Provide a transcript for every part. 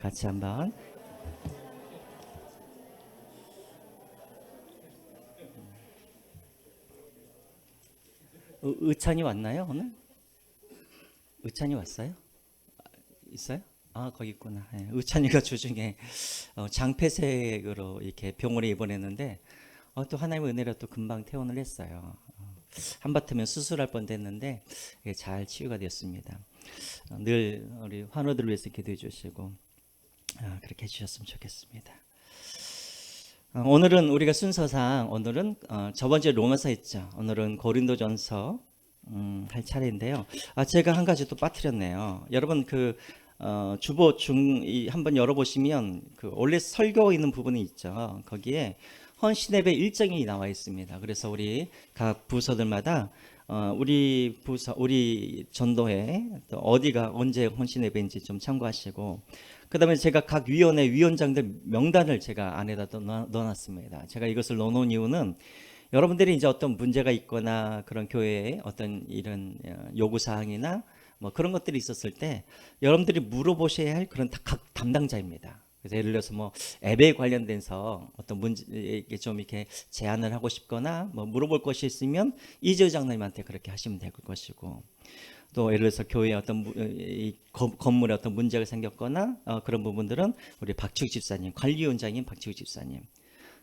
같이 한번. 의찬이 왔나요 오늘? 의찬이 왔어요? 있어요? 아, 거기 있구나. 예, 의찬이가 주중에 장폐색으로 이렇게 병원에 입원했는데 또 하나님의 은혜로 또 금방 퇴원을 했어요. 한바탕면 수술할 뻔했는데 잘 치유가 됐습니다. 늘 우리 환우들을 위해서 기도해 주시고 그렇게 해주셨으면 좋겠습니다. 오늘은 우리가 순서상 오늘은 저번 주에 로마서 했죠. 오늘은 고린도전서 할 차례인데요. 제가 한 가지 또 빠뜨렸네요. 여러분 주보 한번 열어보시면 원래 설교 있는 부분이 있죠. 거기에 헌신예배 일정이 나와 있습니다. 그래서 우리 각 부서들마다 우리 부서, 우리 전도회 또 어디가 언제 헌신예배인지 좀 참고하시고, 그 다음에 제가 각 위원회 위원장들 명단을 제가 안에다 넣어놨습니다. 제가 이것을 넣어놓은 이유는 여러분들이 이제 어떤 문제가 있거나 그런 교회에 어떤 이런 요구사항이나 뭐 그런 것들이 있었을 때 여러분들이 물어보셔야 할 그런 각 담당자입니다. 그래서 예를 들어서 뭐 앱에 관련돼서 어떤 문제에 좀 이렇게 제안을 하고 싶거나 뭐 물어볼 것이 있으면 이재 장로님한테 그렇게 하시면 될 것이고, 또 예를 들어서 교회에 어떤 건물에 어떤 문제가 생겼거나 그런 부분들은 우리 박치욱 집사님, 관리위원장인 박치욱 집사님,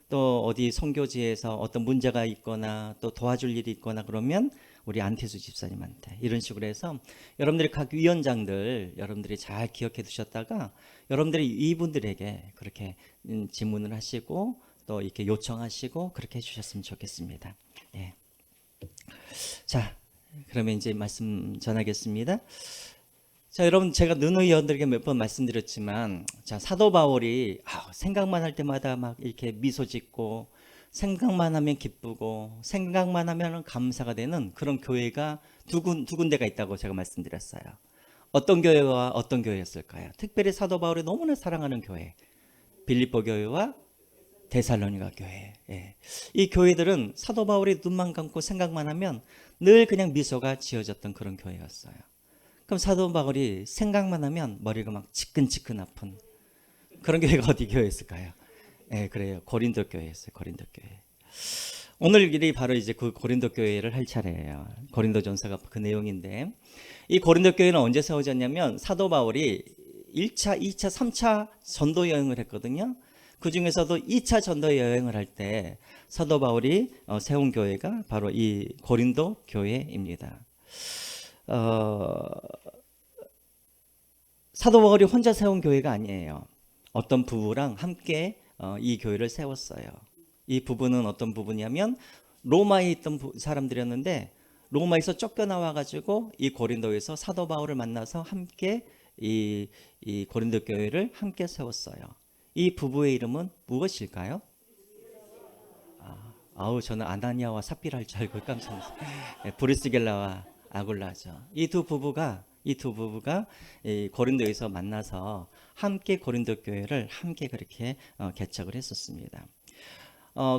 또 어디 선교지에서 어떤 문제가 있거나 또 도와줄 일이 있거나 그러면 우리 안태수 집사님한테, 이런 식으로 해서 여러분들이 각 위원장들 여러분들이 잘 기억해 두셨다가 여러분들이 이분들에게 그렇게 질문을 하시고 또 이렇게 요청하시고 그렇게 해주셨으면 좋겠습니다. 예. 자, 그러면 이제 말씀 전하겠습니다. 자, 여러분, 제가 누누이원들에게 몇 번 말씀드렸지만, 자, 사도 바울이 생각만 할 때마다 막 이렇게 미소 짓고 생각만 하면 기쁘고 생각만 하면 감사가 되는 그런 교회가 두 군데가 있다고 제가 말씀드렸어요. 어떤 교회와 어떤 교회였을까요? 특별히 사도 바울이 너무나 사랑하는 교회, 빌립보 교회와 데살로니가 교회. 예. 이 교회들은 사도 바울이 눈만 감고 생각만 하면 늘 그냥 미소가 지어졌던 그런 교회였어요. 그럼 사도 바울이 생각만 하면 머리가 막 지끈지끈 아픈 그런 교회가 어디 교회였을까요? 예, 그래요. 고린도 교회였어요. 고린도 교회. 오늘 일이 바로 이제 그 고린도 교회를 할 차례예요. 고린도전서가 그 내용인데, 이 고린도 교회는 언제 세워졌냐면 사도 바울이 1차, 2차, 3차 전도 여행을 했거든요. 그 중에서도 2차 전도 여행을 할 때 사도 바울이 세운 교회가 바로 이 고린도 교회입니다. 사도 바울이 혼자 세운 교회가 아니에요. 어떤 부부랑 함께 이 교회를 세웠어요. 이 부부는 어떤 부부냐면 로마에 있던 사람들이었는데 로마에서 쫓겨나와 가지고 이 고린도에서 사도 바울을 만나서 함께 이 고린도 교회를 함께 세웠어요. 이 부부의 이름은 무엇일까요? 저는 아나니아와 삽비라 할 줄 알고 깜짝 놀랐어요. 브리스길라와 아굴라죠. 이 두 부부가 이 고린도에서 만나서 함께 고린도 교회를 함께 그렇게 개척을 했었습니다.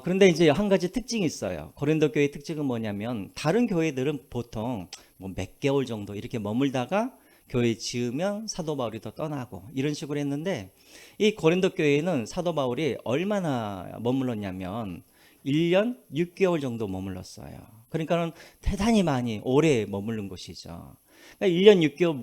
그런데 이제 한 가지 특징이 있어요. 고린도 교회의 특징은 뭐냐면 다른 교회들은 보통 뭐 몇 개월 정도 이렇게 머물다가 교회 지으면 사도 바울이 더 떠나고 이런 식으로 했는데, 이 고린도 교회는 사도 바울이 얼마나 머물렀냐면 1년 6개월 정도 머물렀어요. 그러니까는 대단히 많이 오래 머무른 곳이죠. 그러니까 1년 6개월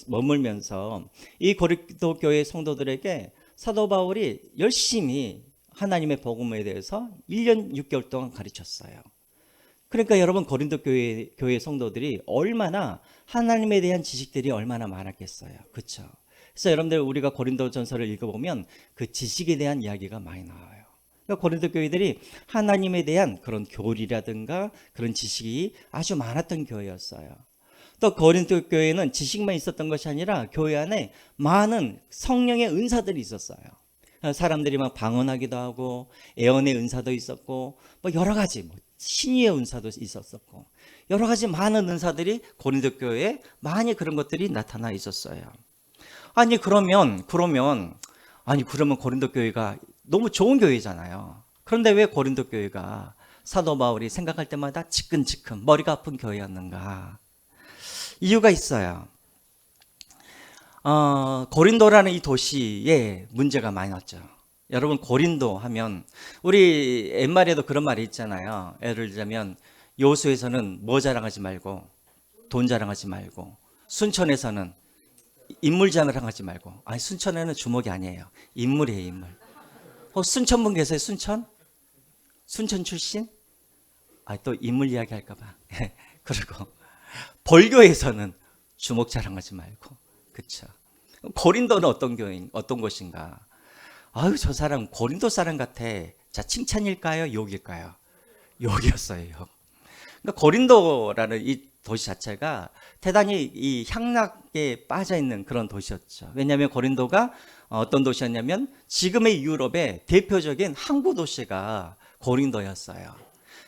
머물면서 이 고린도 교회 성도들에게 사도 바울이 열심히 하나님의 복음에 대해서 1년 6개월 동안 가르쳤어요. 그러니까 여러분, 고린도 교회 성도들이 얼마나 하나님에 대한 지식들이 얼마나 많았겠어요. 그렇죠? 그래서 여러분들 우리가 고린도전서를 읽어보면 그 지식에 대한 이야기가 많이 나와요. 그러니까 고린도 교회들이 하나님에 대한 그런 교리라든가 그런 지식이 아주 많았던 교회였어요. 또 고린도 교회는 지식만 있었던 것이 아니라 교회 안에 많은 성령의 은사들이 있었어요. 사람들이 막 방언하기도 하고 예언의 은사도 있었고 뭐 여러 가지 신의의 은사도 있었었고 여러 가지 많은 은사들이 고린도 교회에 많이 그런 것들이 나타나 있었어요. 그러면 고린도 교회가 너무 좋은 교회잖아요. 그런데 왜 고린도 교회가 사도 바울이 생각할 때마다 지끈지끈 머리가 아픈 교회였는가? 이유가 있어요. 고린도라는 이 도시에 문제가 많이 났죠. 여러분 고린도 하면 우리 옛말에도 그런 말이 있잖아요. 예를 들자면 여호수에서는 뭐 자랑하지 말고 돈 자랑하지 말고, 순천에서는 인물 자랑하지 말고. 아니 순천에는 주목이 아니에요. 인물이에요, 인물. 순천분 계세요? 순천 출신? 또 인물 이야기 할까 봐. 그리고 벌교에서는 주목 자랑하지 말고. 그렇죠. 고린도는 어떤 곳인가? 아유, 저 사람 고린도 사람 같아. 자, 칭찬일까요? 욕일까요? 욕이었어요. 욕. 그러니까 고린도라는 이 도시 자체가 대단히 이 향락에 빠져 있는 그런 도시였죠. 왜냐하면 고린도가 어떤 도시였냐면 지금의 유럽의 대표적인 항구 도시가 고린도였어요.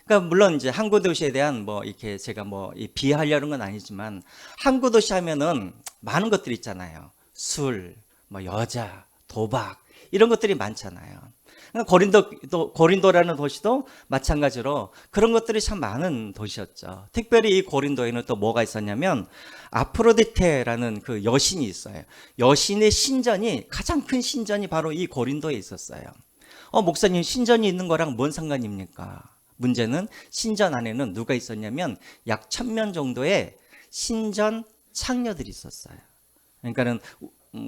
그러니까 물론 이제 항구 도시에 대한 뭐 이렇게 제가 뭐 비하하려는 건 아니지만, 항구 도시 하면은 많은 것들이 있잖아요. 술, 뭐 여자, 도박, 이런 것들이 많잖아요. 고린도라는 도시도 마찬가지로 그런 것들이 참 많은 도시였죠. 특별히 이 고린도에는 또 뭐가 있었냐면 아프로디테라는 그 여신이 있어요. 여신의 신전이, 가장 큰 신전이 바로 이 고린도에 있었어요. 목사님, 신전이 있는 거랑 뭔 상관입니까? 문제는 신전 안에는 누가 있었냐면 약 1000명 정도의 신전 창녀들이 있었어요. 그러니까는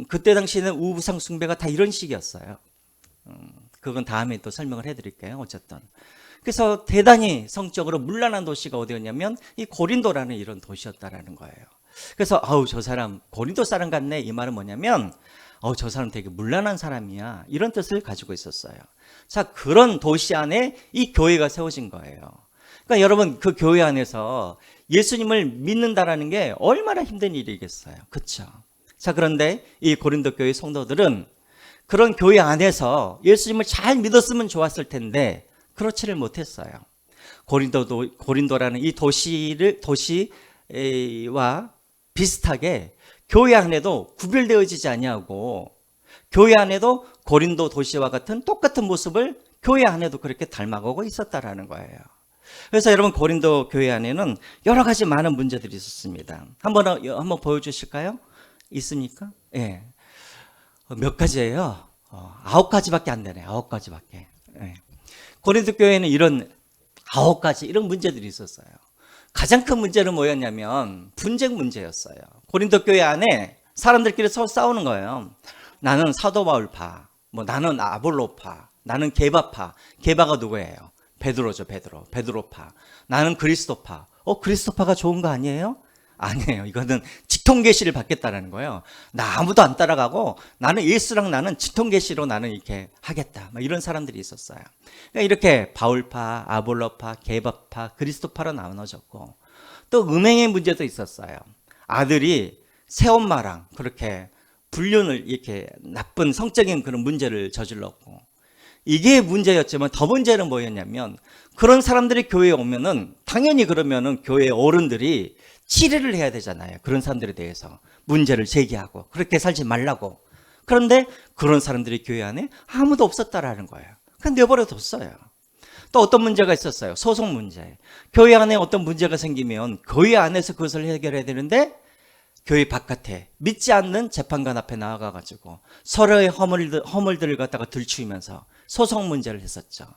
그때 당시에는 우상 숭배가 다 이런 식이었어요. 그건 다음에 또 설명을 해드릴게요. 어쨌든 그래서 대단히 성적으로 문란한 도시가 어디였냐면 이 고린도라는 이런 도시였다라는 거예요. 그래서 저 사람 고린도 사람 같네, 이 말은 뭐냐면 저 사람 되게 문란한 사람이야, 이런 뜻을 가지고 있었어요. 자, 그런 도시 안에 이 교회가 세워진 거예요. 그러니까 여러분, 그 교회 안에서 예수님을 믿는다라는 게 얼마나 힘든 일이겠어요. 그렇죠? 자, 그런데 이 고린도 교회 성도들은 그런 교회 안에서 예수님을 잘 믿었으면 좋았을 텐데 그렇지를 못했어요. 고린도라는 이 도시와 비슷하게 교회 안에도 구별되어지지 아니하고, 교회 안에도 고린도 도시와 같은 똑같은 모습을 교회 안에도 그렇게 닮아가고 있었다라는 거예요. 그래서 여러분, 고린도 교회 안에는 여러 가지 많은 문제들이 있었습니다. 한번 보여주실까요? 있습니까? 예. 몇 가지예요? 9가지밖에 안 되네. 9가지밖에. 예. 고린도 교회에는 이런 9가지 이런 문제들이 있었어요. 가장 큰 문제는 뭐였냐면 분쟁 문제였어요. 고린도 교회 안에 사람들끼리 서로 싸우는 거예요. 나는 사도 바울파, 나는 아볼로파, 나는 게바파. 게바가 누구예요? 베드로죠, 베드로파. 나는 그리스도파. 그리스도파가 좋은 거 아니에요? 아니에요. 이거는 직통계시를 받겠다라는 거예요. 나 아무도 안 따라가고 나는 예수랑 나는 직통계시로 나는 이렇게 하겠다. 이런 사람들이 있었어요. 그러니까 이렇게 바울파, 아볼로파, 게바파, 그리스도파로 나눠졌고, 또 음행의 문제도 있었어요. 아들이 새엄마랑 그렇게 불륜을, 이렇게 나쁜 성적인 그런 문제를 저질렀고, 이게 문제였지만 더 문제는 뭐였냐면, 그런 사람들이 교회에 오면은 당연히 그러면은 교회 어른들이 치료를 해야 되잖아요. 그런 사람들에 대해서 문제를 제기하고 그렇게 살지 말라고. 그런데 그런 사람들이 교회 안에 아무도 없었다라는 거예요. 그냥 내버려뒀어요. 또 어떤 문제가 있었어요? 소송 문제. 교회 안에 어떤 문제가 생기면 교회 안에서 그것을 해결해야 되는데 교회 바깥에 믿지 않는 재판관 앞에 나와가지고 서로의 허물들을 갖다가 들추면서 소송 문제를 했었죠.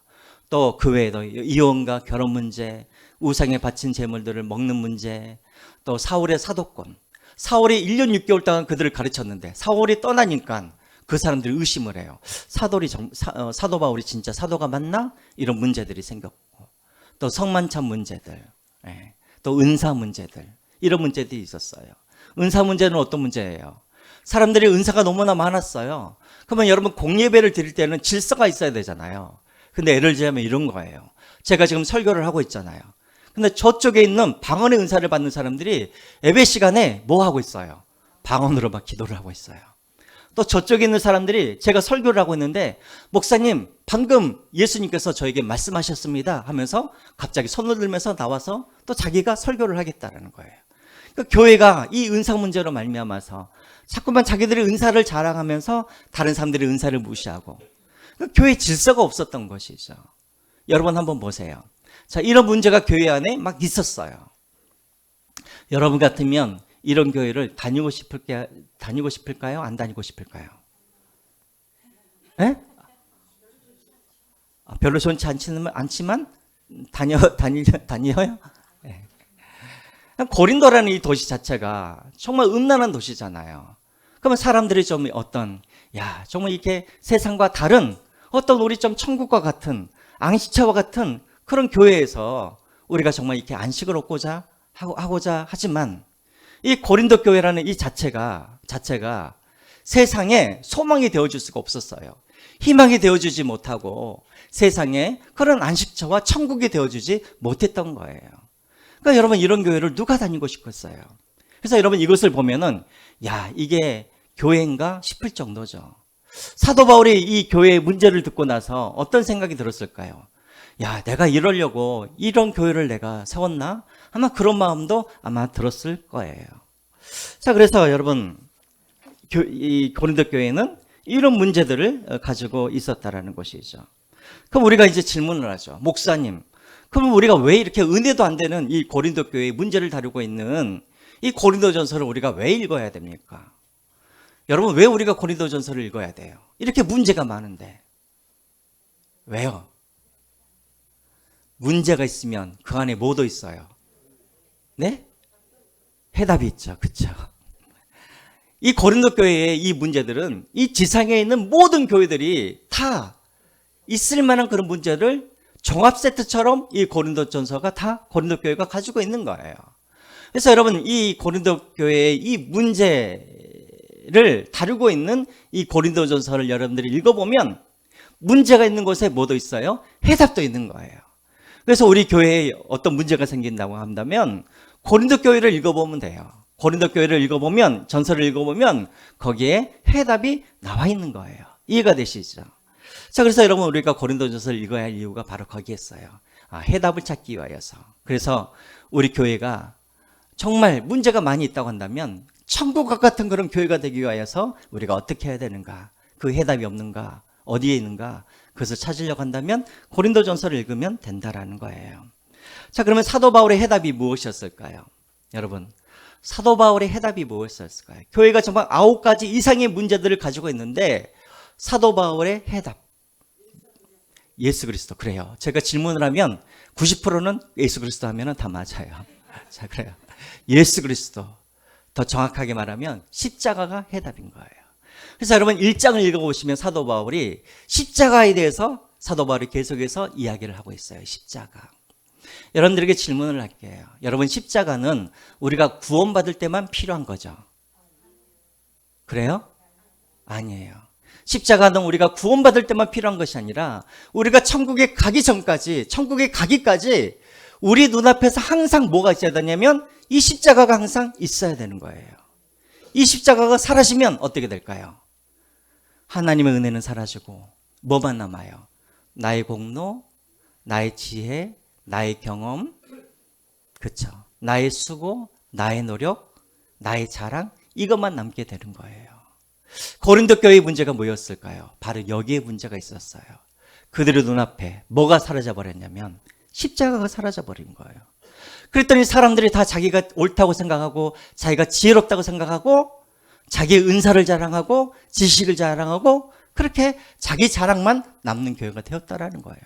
또 그 외에도 이혼과 결혼 문제, 우상에 바친 재물들을 먹는 문제, 또 사울의 사도권. 사울이 1년 6개월 동안 그들을 가르쳤는데 사울이 떠나니까 그 사람들이 의심을 해요. 사도 바울이 진짜 사도가 맞나? 이런 문제들이 생겼고, 또 성만찬 문제들, 또 은사 문제들, 이런 문제들이 있었어요. 은사 문제는 어떤 문제예요? 사람들이 은사가 너무나 많았어요. 그러면 여러분, 공예배를 드릴 때는 질서가 있어야 되잖아요. 근데 예를 들자면 이런 거예요. 제가 지금 설교를 하고 있잖아요. 근데 저쪽에 있는 방언의 은사를 받는 사람들이 예배 시간에 뭐 하고 있어요? 방언으로 막 기도를 하고 있어요. 또 저쪽에 있는 사람들이 제가 설교를 하고 있는데, 목사님 방금 예수님께서 저에게 말씀하셨습니다 하면서 갑자기 손을 들면서 나와서 또 자기가 설교를 하겠다라는 거예요. 그러니까 교회가 이 은사 문제로 말미암아서 자꾸만 자기들의 은사를 자랑하면서 다른 사람들의 은사를 무시하고, 그러니까 교회 질서가 없었던 것이죠. 여러분 한번 보세요. 자, 이런 문제가 교회 안에 막 있었어요. 여러분 같으면 이런 교회를 다니고 싶을까요? 안 다니고 싶을까요? 예? 별로 좋지 않지만 다녀요? 예. 고린도라는 이 도시 자체가 정말 음란한 도시잖아요. 그러면 사람들이 좀 정말 이렇게 세상과 다른 어떤 우리 좀 천국과 같은 앙시차와 같은 그런 교회에서 우리가 정말 이렇게 안식을 얻고자 하고자 하지만 이 고린도 교회라는 이 자체가 세상에 소망이 되어줄 수가 없었어요. 희망이 되어주지 못하고 세상에 그런 안식처와 천국이 되어주지 못했던 거예요. 그러니까 여러분 이런 교회를 누가 다니고 싶겠어요? 그래서 여러분 이것을 보면은 이게 교회인가 싶을 정도죠. 사도 바울이 이 교회의 문제를 듣고 나서 어떤 생각이 들었을까요? 내가 이러려고 이런 교회를 내가 세웠나? 아마 그런 마음도 아마 들었을 거예요. 자, 그래서 여러분 이 고린도 교회는 이런 문제들을 가지고 있었다라는 것이죠. 그럼 우리가 이제 질문을 하죠. 목사님, 그럼 우리가 왜 이렇게 은혜도 안 되는 이 고린도 교회의 문제를 다루고 있는 이 고린도전서를 우리가 왜 읽어야 됩니까? 여러분, 왜 우리가 고린도전서를 읽어야 돼요? 이렇게 문제가 많은데. 왜요? 문제가 있으면 그 안에 뭐도 있어요? 네? 해답이 있죠. 그렇죠? 이 고린도 교회의 이 문제들은 이 지상에 있는 모든 교회들이 다 있을 만한 그런 문제를 종합 세트처럼 이 고린도전서가 다 고린도 교회가 가지고 있는 거예요. 그래서 여러분 이 고린도 교회의 이 문제를 다루고 있는 이 고린도전서를 여러분들이 읽어보면 문제가 있는 곳에 뭐도 있어요? 해답도 있는 거예요. 그래서 우리 교회에 어떤 문제가 생긴다고 한다면 고린도 교회를 읽어보면 돼요. 고린도 교회를 읽어보면, 전서를 읽어보면 거기에 해답이 나와 있는 거예요. 이해가 되시죠? 자, 그래서 여러분 우리가 고린도전서를 읽어야 할 이유가 바로 거기에 있어요. 해답을 찾기 위하여서. 그래서 우리 교회가 정말 문제가 많이 있다고 한다면 천국과 같은 그런 교회가 되기 위하여서 우리가 어떻게 해야 되는가, 그 해답이 없는가, 어디에 있는가, 그것을 찾으려고 한다면 고린도전서를 읽으면 된다라는 거예요. 자, 그러면 사도 바울의 해답이 무엇이었을까요? 여러분, 사도 바울의 해답이 무엇이었을까요? 교회가 정말 9가지 이상의 문제들을 가지고 있는데 사도 바울의 해답, 예수 그리스도. 그래요. 제가 질문을 하면 90%는 예수 그리스도 하면 다 맞아요. 자, 그래요. 예수 그리스도. 더 정확하게 말하면 십자가가 해답인 거예요. 그래서 여러분 1장을 읽어보시면 사도 바울이 십자가에 대해서 사도 바울이 계속해서 이야기를 하고 있어요. 십자가. 여러분들에게 질문을 할게요. 여러분 십자가는 우리가 구원받을 때만 필요한 거죠? 그래요? 아니에요. 십자가는 우리가 구원받을 때만 필요한 것이 아니라 우리가 천국에 가기 전까지, 천국에 가기까지 우리 눈앞에서 항상 뭐가 있어야 되냐면 이 십자가가 항상 있어야 되는 거예요. 이 십자가가 사라지면 어떻게 될까요? 하나님의 은혜는 사라지고 뭐만 남아요? 나의 공로, 나의 지혜, 나의 경험, 그렇죠? 나의 수고, 나의 노력, 나의 자랑, 이것만 남게 되는 거예요. 고린도 교회의 문제가 뭐였을까요? 바로 여기에 문제가 있었어요. 그들의 눈앞에 뭐가 사라져 버렸냐면 십자가가 사라져 버린 거예요. 그랬더니 사람들이 다 자기가 옳다고 생각하고 자기가 지혜롭다고 생각하고 자기의 은사를 자랑하고 지식을 자랑하고 그렇게 자기 자랑만 남는 교회가 되었다라는 거예요.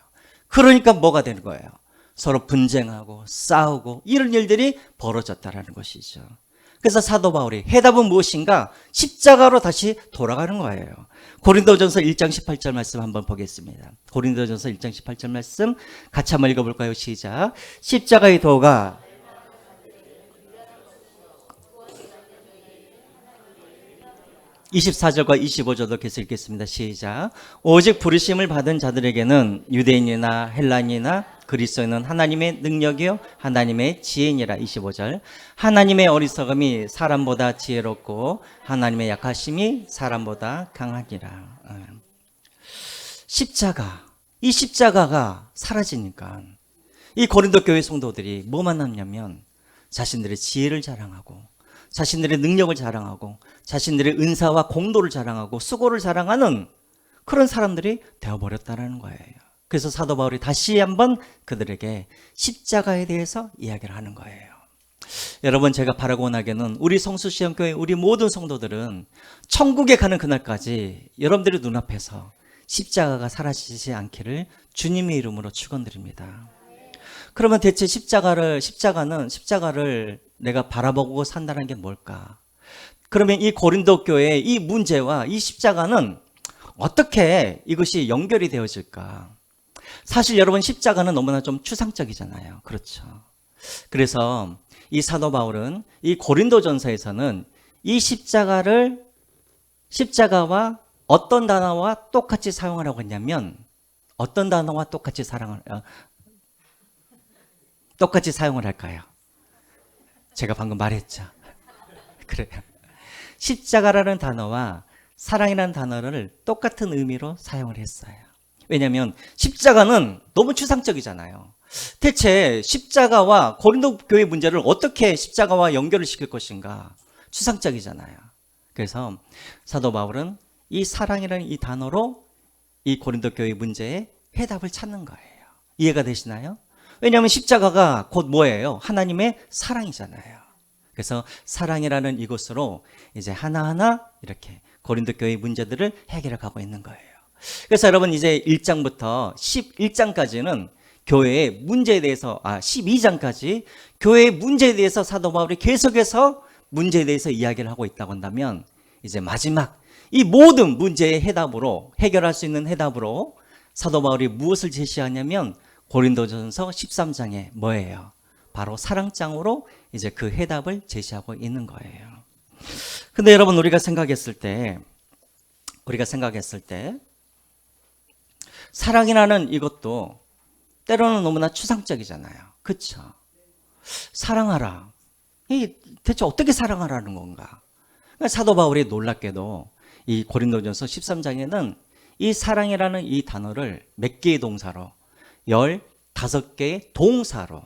그러니까 뭐가 되는 거예요? 서로 분쟁하고 싸우고 이런 일들이 벌어졌다라는 것이죠. 그래서 사도 바울이 해답은 무엇인가? 십자가로 다시 돌아가는 거예요. 고린도전서 1장 18절 말씀 한번 보겠습니다. 고린도전서 1장 18절 말씀 같이 한번 읽어볼까요? 시작. 십자가의 도가 24절과 25절도 계속 읽겠습니다. 시작. 오직 부르심을 받은 자들에게는 유대인이나 헬라인이나 그리스도인은 하나님의 능력이요 하나님의 지혜니라. 25절. 하나님의 어리석음이 사람보다 지혜롭고 하나님의 약하심이 사람보다 강하니라. 십자가, 이 십자가가 사라지니까 이 고린도 교회 성도들이 뭐만 남냐면 자신들의 지혜를 자랑하고 자신들의 능력을 자랑하고 자신들의 은사와 공로를 자랑하고 수고를 자랑하는 그런 사람들이 되어버렸다는 거예요. 그래서 사도 바울이 다시 한번 그들에게 십자가에 대해서 이야기를 하는 거예요. 여러분, 제가 바라고 원하기는 우리 성수시험교회 우리 모든 성도들은 천국에 가는 그날까지 여러분들의 눈앞에서 십자가가 사라지지 않기를 주님의 이름으로 축원드립니다. 그러면 대체 십자가를 내가 바라보고 산다는 게 뭘까? 그러면 이 고린도 교회의 이 문제와 이 십자가는 어떻게 이것이 연결이 되어질까? 사실 여러분, 십자가는 너무나 좀 추상적이잖아요. 그렇죠. 그래서 이 사도 바울은 이 고린도전서에서는 이 십자가와 어떤 단어와 똑같이 사용하라고 했냐면, 어떤 단어와 똑같이 사용을 할까요? 제가 방금 말했죠. 그래요. 십자가라는 단어와 사랑이라는 단어를 똑같은 의미로 사용을 했어요. 왜냐하면 십자가는 너무 추상적이잖아요. 대체 십자가와 고린도 교회 문제를 어떻게 십자가와 연결을 시킬 것인가? 추상적이잖아요. 그래서 사도 바울은 이 사랑이라는 이 단어로 이 고린도 교회 문제에 해답을 찾는 거예요. 이해가 되시나요? 왜냐하면 십자가가 곧 뭐예요? 하나님의 사랑이잖아요. 그래서 사랑이라는 이것으로 이제 하나하나 이렇게 고린도 교회 문제들을 해결해 가고 있는 거예요. 그래서 여러분, 이제 1장부터 11장까지는 교회의 문제에 대해서, 12장까지 교회의 문제에 대해서 사도 바울이 계속해서 문제에 대해서 이야기를 하고 있다고 한다면, 이제 마지막 이 모든 문제의 해답으로, 해결할 수 있는 해답으로 사도 바울이 무엇을 제시하냐면 고린도전서 13장에 뭐예요? 바로 사랑장으로 이제 그 해답을 제시하고 있는 거예요. 근데 여러분, 우리가 생각했을 때 사랑이라는 이것도 때로는 너무나 추상적이잖아요. 그렇죠? 사랑하라. 이 대체 어떻게 사랑하라는 건가? 사도 바울이 놀랍게도 이 고린도전서 13장에는 이 사랑이라는 이 단어를 몇 개의 동사로, 15개의 동사로,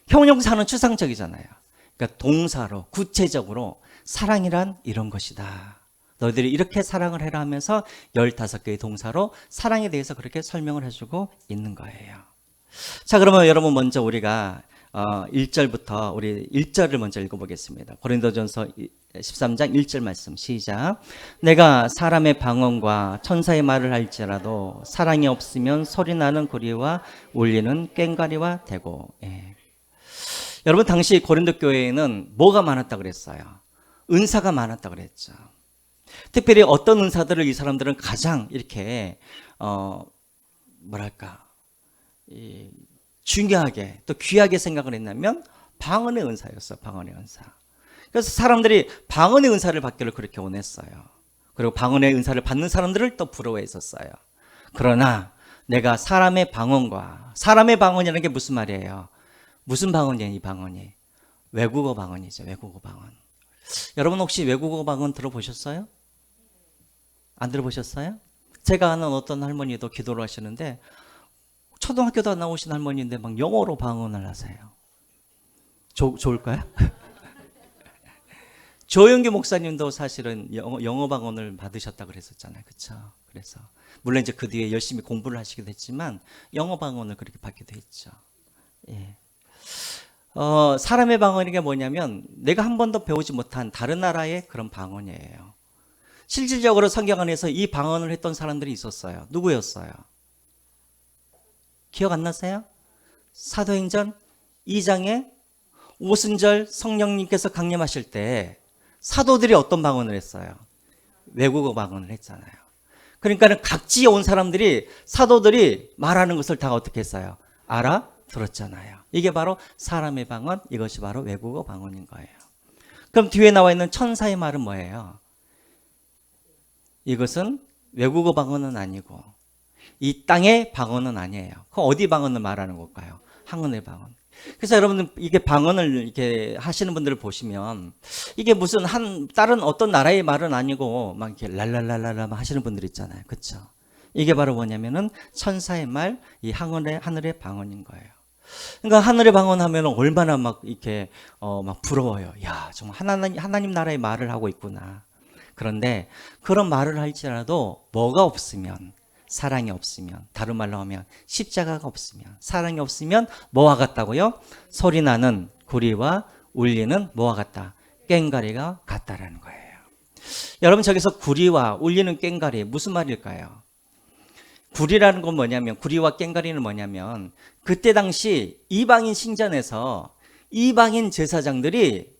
형용사는 추상적이잖아요. 그러니까 동사로 구체적으로 사랑이란 이런 것이다, 너희들이 이렇게 사랑을 해라 하면서 15개의 동사로 사랑에 대해서 그렇게 설명을 해주고 있는 거예요. 자, 그러면 여러분, 먼저 우리가 1절부터 우리 1절을 먼저 읽어보겠습니다. 고린도전서 13장 1절 말씀 시작. 내가 사람의 방언과 천사의 말을 할지라도 사랑이 없으면 소리나는 구리와 울리는 꽹과리와 되고. 예. 여러분, 당시 고린도 교회에는 뭐가 많았다 그랬어요? 은사가 많았다 그랬죠. 특별히 어떤 은사들을 이 사람들은 가장 이렇게 중요하게 또 귀하게 생각을 했냐면 방언의 은사였어요. 방언의 은사. 그래서 사람들이 방언의 은사를 받기를 그렇게 원했어요. 그리고 방언의 은사를 받는 사람들을 또 부러워했었어요. 그러나 내가 사람의 방언이라는 게 무슨 말이에요? 무슨 방언이에요? 이 방언이 외국어 방언이죠. 외국어 방언. 여러분, 혹시 외국어 방언 들어보셨어요? 안 들어보셨어요? 제가 아는 어떤 할머니도 기도를 하시는데 초등학교도 안 나오신 할머니인데 막 영어로 방언을 하세요. 좋을까요? 조영기 목사님도 사실은 영어 방언을 받으셨다 그랬었잖아요. 그렇죠? 그래서 물론 이제 그 뒤에 열심히 공부를 하시기도 했지만 영어 방언을 그렇게 받기도 했죠. 예. 사람의 방언이 뭐냐면 내가 한 번도 배우지 못한 다른 나라의 그런 방언이에요. 실질적으로 성경 안에서 이 방언을 했던 사람들이 있었어요. 누구였어요? 기억 안 나세요? 사도행전 2장에 오순절 성령님께서 강림하실 때 사도들이 어떤 방언을 했어요? 외국어 방언을 했잖아요. 그러니까 각지에 온 사람들이 사도들이 말하는 것을 다 어떻게 했어요? 알아들었잖아요. 이게 바로 사람의 방언, 이것이 바로 외국어 방언인 거예요. 그럼 뒤에 나와 있는 천사의 말은 뭐예요? 이것은 외국어 방언은 아니고 이 땅의 방언은 아니에요. 그럼 어디 방언을 말하는 걸까요? 하늘의 방언. 그래서 여러분들 이게 방언을 이렇게 하시는 분들을 보시면 이게 무슨 다른 어떤 나라의 말은 아니고 막 이렇게 랄랄랄랄라 하시는 분들 있잖아요. 그렇죠? 이게 바로 뭐냐면은 천사의 말, 이 하늘의 방언인 거예요. 그러니까 하늘의 방언 하면 얼마나 막 이렇게 막 부러워요. 야, 정말 하나님 나라의 말을 하고 있구나. 그런데 그런 말을 할지라도 뭐가 없으면, 사랑이 없으면, 다른 말로 하면 십자가가 없으면, 사랑이 없으면 뭐와 같다고요? 소리나는 구리와 울리는 뭐와 같다? 꽹과리가 같다라는 거예요. 여러분 저기서 구리와 울리는 꽹과리 무슨 말일까요? 구리라는 건 뭐냐면, 구리와 꽹과리는 뭐냐면, 그때 당시 이방인 신전에서 이방인 제사장들이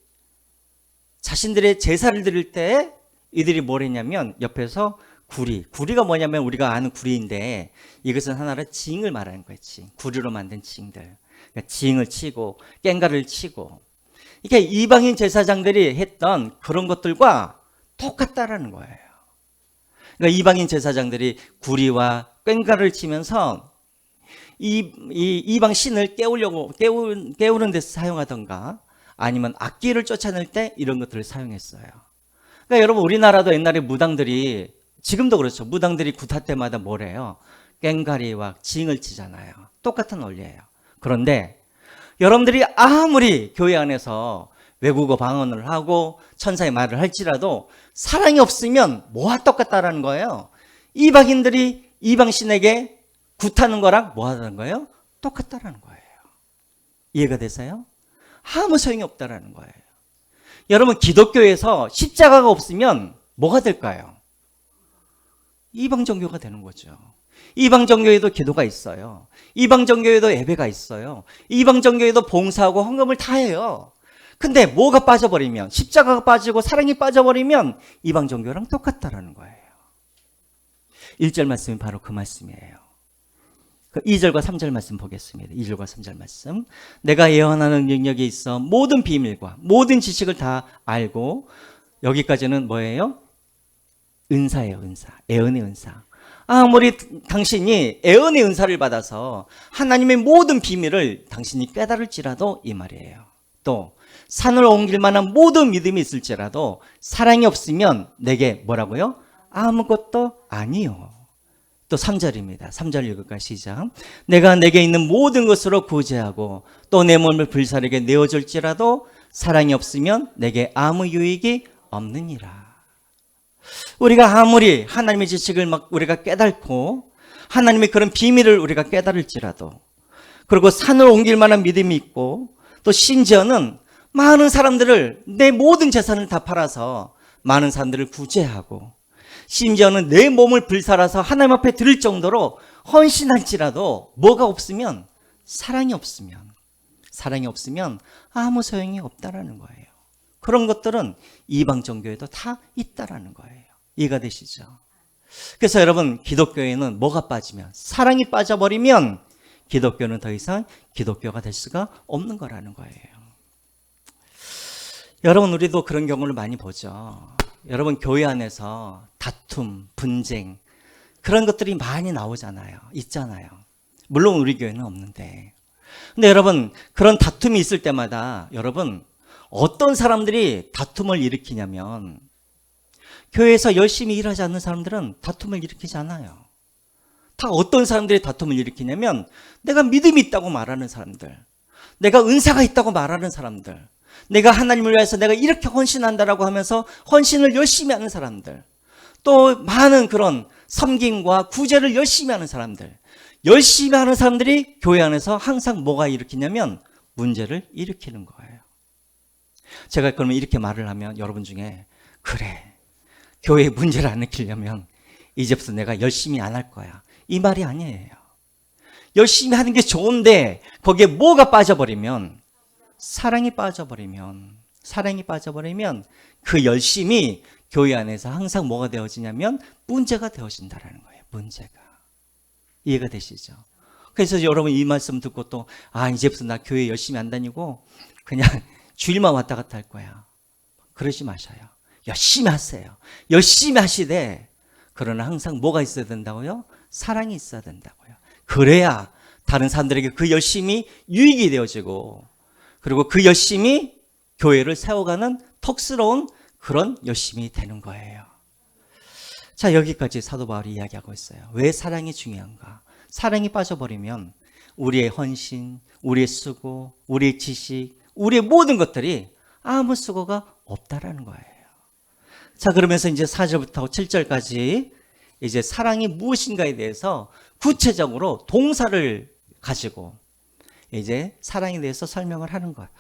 자신들의 제사를 드릴 때 이들이 뭘 했냐면 옆에서 구리가 뭐냐면 우리가 아는 구리인데 이것은 하나의 징을 말하는 거예요. 징. 구리로 만든 징들. 그러니까 징을 치고 꽹과리를 치고, 이게 이방인 제사장들이 했던 그런 것들과 똑같다라는 거예요. 그러니까 이방인 제사장들이 구리와 꽹과리를 치면서 이방 신을 깨우는 데서 사용하던가 아니면 악기를 쫓아낼 때 이런 것들을 사용했어요. 그러니까 여러분 우리나라도 옛날에 무당들이, 지금도 그렇죠. 무당들이 구타 때마다 뭘 해요? 꽹과리와 징을 치잖아요. 똑같은 원리예요. 그런데 여러분들이 아무리 교회 안에서 외국어 방언을 하고 천사의 말을 할지라도 사랑이 없으면 뭐와 똑같다라는 거예요. 이방인들이 이방신에게 굿하는 거랑 뭐 하는 거예요? 똑같다라는 거예요. 이해가 되세요? 아무 소용이 없다라는 거예요. 여러분 기독교에서 십자가가 없으면 뭐가 될까요? 이방 종교가 되는 거죠. 이방 종교에도 기도가 있어요. 이방 종교에도 예배가 있어요. 이방 종교에도 봉사하고 헌금을 다 해요. 근데 뭐가 빠져버리면, 십자가가 빠지고 사랑이 빠져버리면 이방 종교랑 똑같다라는 거예요. 1절 말씀이 바로 그 말씀이에요. 2절과 3절 말씀 보겠습니다. 2절과 3절 말씀. 내가 예언하는 능력이 있어 모든 비밀과 모든 지식을 다 알고, 여기까지는 뭐예요? 은사예요. 은사. 애언의 은사. 아무리 당신이 애언의 은사를 받아서 하나님의 모든 비밀을 당신이 깨달을지라도 이 말이에요. 또 산을 옮길 만한 모든 믿음이 있을지라도 사랑이 없으면 내게 뭐라고요? 아무것도 아니요. 또 3절입니다. 3절 읽을까요? 시작. 내가 내게 있는 모든 것으로 구제하고 또 내 몸을 불사르게 내어줄지라도 사랑이 없으면 내게 아무 유익이 없느니라. 우리가 아무리 하나님의 지식을 막 우리가 깨닫고 하나님의 그런 비밀을 우리가 깨달을지라도, 그리고 산을 옮길 만한 믿음이 있고, 또 심지어는 많은 사람들을, 내 모든 재산을 다 팔아서 많은 사람들을 구제하고, 심지어는 내 몸을 불살아서 하나님 앞에 드릴 정도로 헌신할지라도 뭐가 없으면, 사랑이 없으면 아무 소용이 없다라는 거예요. 그런 것들은 이방 종교에도 다 있다라는 거예요. 이해가 되시죠? 그래서 여러분 기독교에는 뭐가 빠지면, 사랑이 빠져버리면 기독교는 더 이상 기독교가 될 수가 없는 거라는 거예요. 여러분 우리도 그런 경우를 많이 보죠. 여러분 교회 안에서 다툼, 분쟁, 그런 것들이 많이 나오잖아요. 있잖아요. 물론 우리 교회는 없는데. 근데 여러분 그런 다툼이 있을 때마다 여러분 어떤 사람들이 다툼을 일으키냐면, 교회에서 열심히 일하지 않는 사람들은 다툼을 일으키지 않아요. 다 어떤 사람들이 다툼을 일으키냐면, 내가 믿음이 있다고 말하는 사람들, 내가 은사가 있다고 말하는 사람들, 내가 하나님을 위해서 내가 이렇게 헌신한다라고 하면서 헌신을 열심히 하는 사람들, 또 많은 그런 섬김과 구제를 열심히 하는 사람들, 열심히 하는 사람들이 교회 안에서 항상 뭐가 일으키냐면 문제를 일으키는 거예요. 제가 그러면 이렇게 말을 하면 여러분 중에, 그래, 교회에 문제를 안 일으키려면 이제부터 내가 열심히 안 할 거야, 이 말이 아니에요. 열심히 하는 게 좋은데 거기에 뭐가 빠져버리면, 사랑이 빠져버리면 그 열심이 교회 안에서 항상 뭐가 되어지냐면 문제가 되어진다는 거예요. 문제가. 이해가 되시죠? 그래서 여러분 이 말씀 듣고 또 이제부터 나 교회 열심히 안 다니고 그냥 주일만 왔다 갔다 할 거야, 그러지 마셔요. 열심히 하세요. 열심히 하시되, 그러나 항상 뭐가 있어야 된다고요? 사랑이 있어야 된다고요. 그래야 다른 사람들에게 그 열심이 유익이 되어지고, 그리고 그 열심이 교회를 세워가는 턱스러운 그런 열심이 되는 거예요. 자, 여기까지 사도 바울이 이야기하고 있어요. 왜 사랑이 중요한가? 사랑이 빠져버리면 우리의 헌신, 우리의 수고, 우리의 지식, 우리의 모든 것들이 아무 수고가 없다라는 거예요. 자, 그러면서 이제 4절부터 7절까지 이제 사랑이 무엇인가에 대해서 구체적으로 동사를 가지고 이제 사랑에 대해서 설명을 하는 거예요.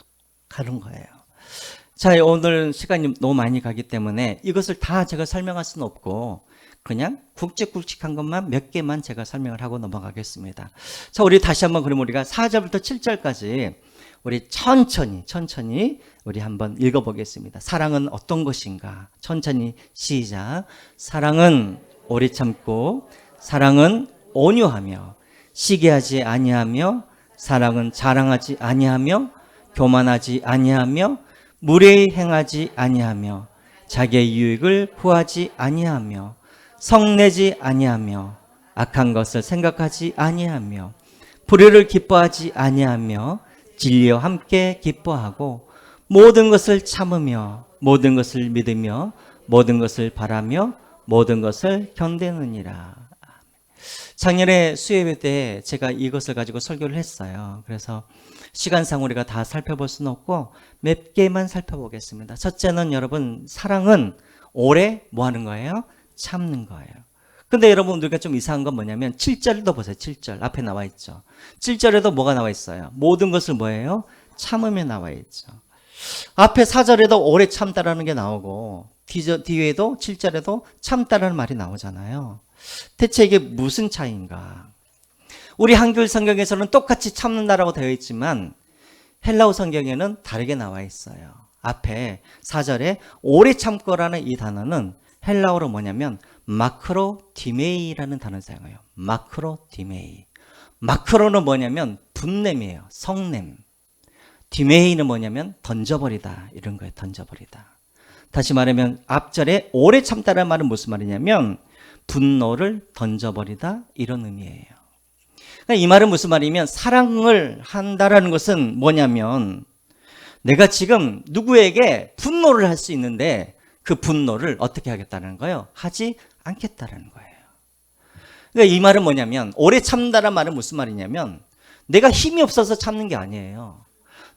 자, 오늘 시간이 너무 많이 가기 때문에 이것을 다 제가 설명할 수는 없고 그냥 굵직굵직한 것만 몇 개만 제가 설명을 하고 넘어가겠습니다. 자, 우리 다시 한번 그럼 우리가 4절부터 7절까지 우리 천천히 우리 한번 읽어보겠습니다. 사랑은 어떤 것인가? 천천히 시작. 사랑은 오래 참고, 사랑은 온유하며, 시기하지 아니하며, 사랑은 자랑하지 아니하며, 교만하지 아니하며, 무례히 행하지 아니하며, 자기의 유익을 구하지 아니하며, 성내지 아니하며, 악한 것을 생각하지 아니하며, 불의를 기뻐하지 아니하며, 진리와 함께 기뻐하고, 모든 것을 참으며, 모든 것을 믿으며, 모든 것을 바라며, 모든 것을 견디느니라. 작년에 수요예배 때 제가 이것을 가지고 설교를 했어요. 그래서 시간상 우리가 다 살펴볼 수는 없고 몇 개만 살펴보겠습니다. 첫째는 여러분, 사랑은 오래 뭐 하는 거예요? 참는 거예요. 근데 여러분, 우리가 좀 이상한 건 뭐냐면 7절도 보세요. 7절 앞에 나와 있죠. 7절에도 뭐가 나와 있어요? 모든 것을 뭐예요? 참으며 나와 있죠. 앞에 4절에도 오래 참다라는 게 나오고 뒤에도 7절에도 참다라는 말이 나오잖아요. 대체 이게 무슨 차이인가? 우리 한글 성경에서는 똑같이 참는다라고 되어 있지만 헬라어 성경에는 다르게 나와 있어요. 앞에 4절에 오래 참고라는 이 단어는 헬라어로 뭐냐면 마크로디메이라는 단어를 사용해요. 마크로디메이. 마크로는 뭐냐면 분냄이에요. 성냄. 디메이는 뭐냐면 던져버리다, 이런 거예요. 던져버리다. 다시 말하면 앞절에 오래 참다라는 말은 무슨 말이냐면 분노를 던져버리다, 이런 의미예요. 그러니까 이 말은 무슨 말이냐면 사랑을 한다라는 것은 뭐냐면 내가 지금 누구에게 분노를 할 수 있는데 그 분노를 어떻게 하겠다는 거예요? 하지 않겠다라는 거예요. 그러니까 이 말은 뭐냐면 오래 참다라는 말은 무슨 말이냐면 내가 힘이 없어서 참는 게 아니에요.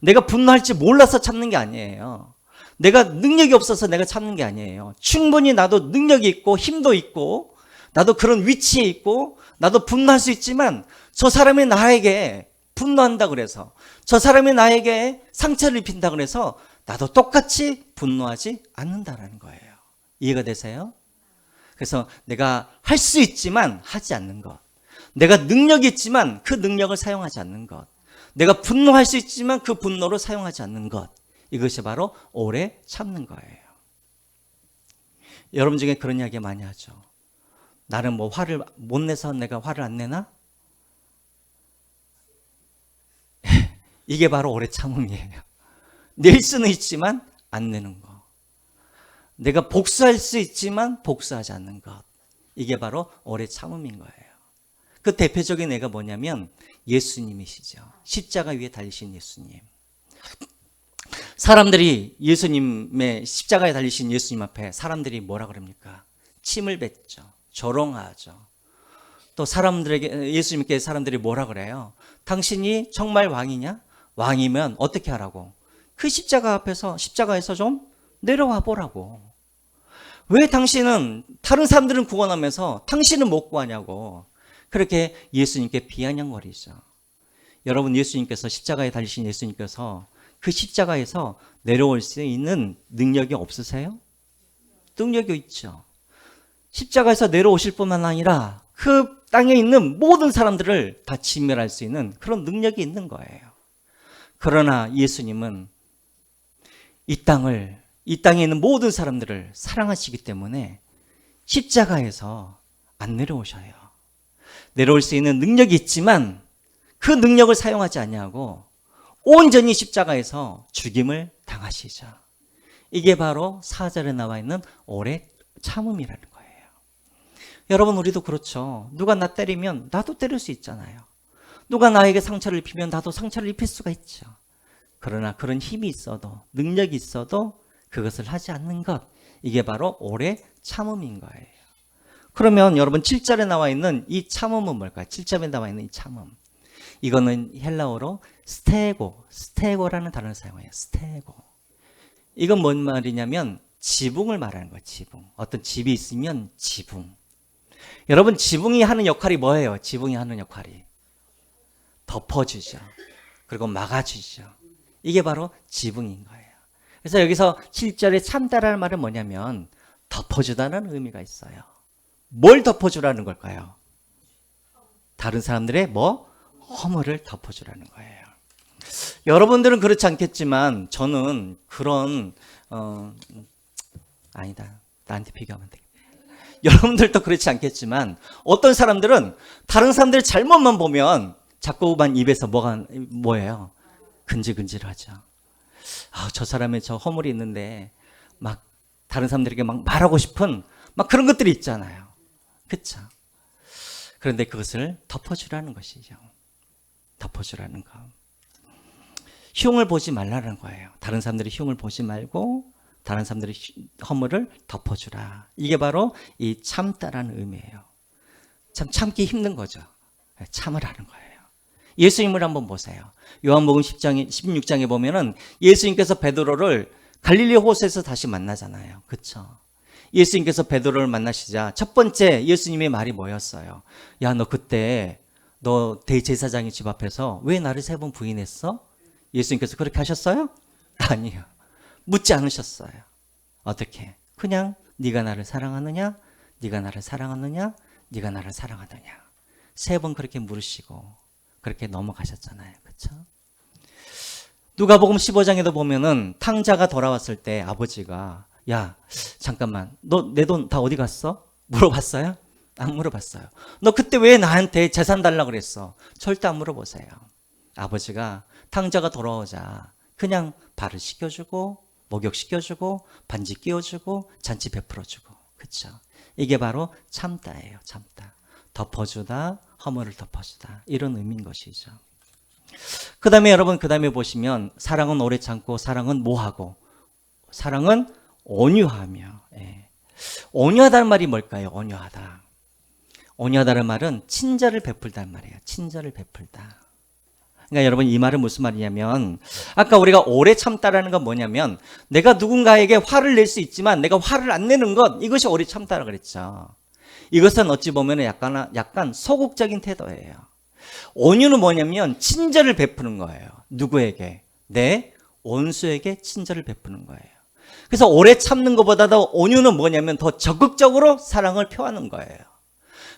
내가 분노할지 몰라서 참는 게 아니에요. 내가 능력이 없어서 내가 참는 게 아니에요. 충분히 나도 능력이 있고 힘도 있고 나도 그런 위치에 있고 나도 분노할 수 있지만 저 사람이 나에게 분노한다 그래서 저 사람이 나에게 상처를 입힌다 그래서 나도 똑같이 분노하지 않는다라는 거예요. 이해가 되세요? 그래서 내가 할 수 있지만 하지 않는 것, 내가 능력이 있지만 그 능력을 사용하지 않는 것, 내가 분노할 수 있지만 그 분노를 사용하지 않는 것, 이것이 바로 오래 참는 거예요. 여러분 중에 그런 이야기 많이 하죠. 나는 뭐 화를 못 내서 내가 화를 안 내나? 이게 바로 오래 참음이에요. 낼 수는 있지만 안 내는 거. 내가 복수할 수 있지만 복수하지 않는 것. 이게 바로 오래 참음인 거예요. 그 대표적인 예가 뭐냐면 예수님이시죠. 십자가 위에 달리신 예수님. 사람들이 예수님의 십자가에 달리신 예수님 앞에 사람들이 뭐라 그럽니까? 침을 뱉죠. 조롱하죠. 또 사람들에게, 예수님께 사람들이 뭐라 그래요? 당신이 정말 왕이냐? 왕이면 어떻게 하라고? 그 십자가 앞에서, 십자가에서 좀 내려와 보라고. 왜 당신은, 다른 사람들은 구원하면서 당신은 못 구하냐고. 그렇게 예수님께 비아냥거리죠. 여러분, 예수님께서 십자가에 달리신 예수님께서 그 십자가에서 내려올 수 있는 능력이 없으세요? 능력이 있죠. 십자가에서 내려오실 뿐만 아니라 그 땅에 있는 모든 사람들을 다 진멸할 수 있는 그런 능력이 있는 거예요. 그러나 예수님은 이 땅에 있는 모든 사람들을 사랑하시기 때문에 십자가에서 안 내려오셔요. 내려올 수 있는 능력이 있지만 그 능력을 사용하지 아니하고 온전히 십자가에서 죽임을 당하시죠. 이게 바로 4절에 나와 있는 오래 참음이라는 거예요. 여러분, 우리도 그렇죠. 누가 나 때리면 나도 때릴 수 있잖아요. 누가 나에게 상처를 입히면 나도 상처를 입힐 수가 있죠. 그러나 그런 힘이 있어도, 능력이 있어도 그것을 하지 않는 것, 이게 바로 오래 참음인 거예요. 그러면 여러분, 7절에 나와 있는 이 참음은 뭘까요? 7절에 나와 있는 이 참음, 이거는 헬라어로 스테고라는 단어를 사용해요. 스테고. 이건 뭔 말이냐면 지붕을 말하는 거예요. 지붕. 어떤 집이 있으면 지붕. 여러분, 지붕이 하는 역할이 뭐예요? 지붕이 하는 역할이 덮어주죠. 그리고 막아주죠. 이게 바로 지붕인 거예요. 그래서 여기서 7절에 참다라는 말은 뭐냐면 덮어주다는 의미가 있어요. 뭘 덮어주라는 걸까요? 다른 사람들의 허물을 덮어주라는 거예요. 여러분들은 그렇지 않겠지만 저는 그런 아니다. 나한테 비교하면 되겠다. 여러분들도 그렇지 않겠지만 어떤 사람들은 다른 사람들의 잘못만 보면 자꾸만 입에서 뭐예요? 근질근질하죠. 저 사람의 저 허물이 있는데 막 다른 사람들에게 막 말하고 싶은 막 그런 것들이 있잖아요. 그렇죠? 그런데 그것을 덮어주라는 것이죠. 덮어주라는 거. 흉을 보지 말라는 거예요. 다른 사람들이 흉을 보지 말고 다른 사람들의 허물을 덮어주라. 이게 바로 이 참다라는 의미예요. 참 참기 힘든 거죠. 참으라는 거예요. 예수님을 한번 보세요. 요한복음 16장에 보면은 예수님께서 베드로를 갈릴리 호수에서 다시 만나잖아요. 그렇죠? 예수님께서 베드로를 만나시자 첫 번째 예수님의 말이 뭐였어요? 야, 너 그때 너 대제사장의 집 앞에서 왜 나를 3번 부인했어? 예수님께서 그렇게 하셨어요? 아니요. 묻지 않으셨어요. 어떻게? 그냥 네가 나를 사랑하느냐? 네가 나를 사랑하느냐? 네가 나를 사랑하느냐? 3번 그렇게 물으시고 그렇게 넘어가셨잖아요. 그렇죠? 누가복음 15장에도 보면은 탕자가 돌아왔을 때 아버지가 야, 잠깐만. 너 내 돈 다 어디 갔어? 물어봤어요? 안 물어봤어요. 너 그때 왜 나한테 재산 달라고 그랬어? 절대 안 물어보세요. 아버지가 탕자가 돌아오자 그냥 발을 씻겨주고 목욕시켜주고 반지 끼워주고 잔치 베풀어주고. 그렇죠? 이게 바로 참다예요. 참다. 덮어주다, 허물을 덮어주다. 이런 의미인 것이죠. 그 다음에 여러분 그 다음에 보시면 사랑은 오래 참고 사랑은 뭐하고 사랑은 온유하며. 예. 온유하다는 말이 뭘까요? 온유하다. 온유하다는 말은 친절을 베풀다는 말이에요. 친절을 베풀다. 그러니까 여러분 이 말은 무슨 말이냐면 아까 우리가 오래 참다라는 건 뭐냐면 내가 누군가에게 화를 낼 수 있지만 내가 화를 안 내는 것 이것이 오래 참다라고 그랬죠. 이것은 어찌 보면 약간 소극적인 태도예요. 온유는 뭐냐면 친절을 베푸는 거예요. 누구에게? 내 원수에게 친절을 베푸는 거예요. 그래서 오래 참는 것보다도 온유는 뭐냐면 더 적극적으로 사랑을 표하는 거예요.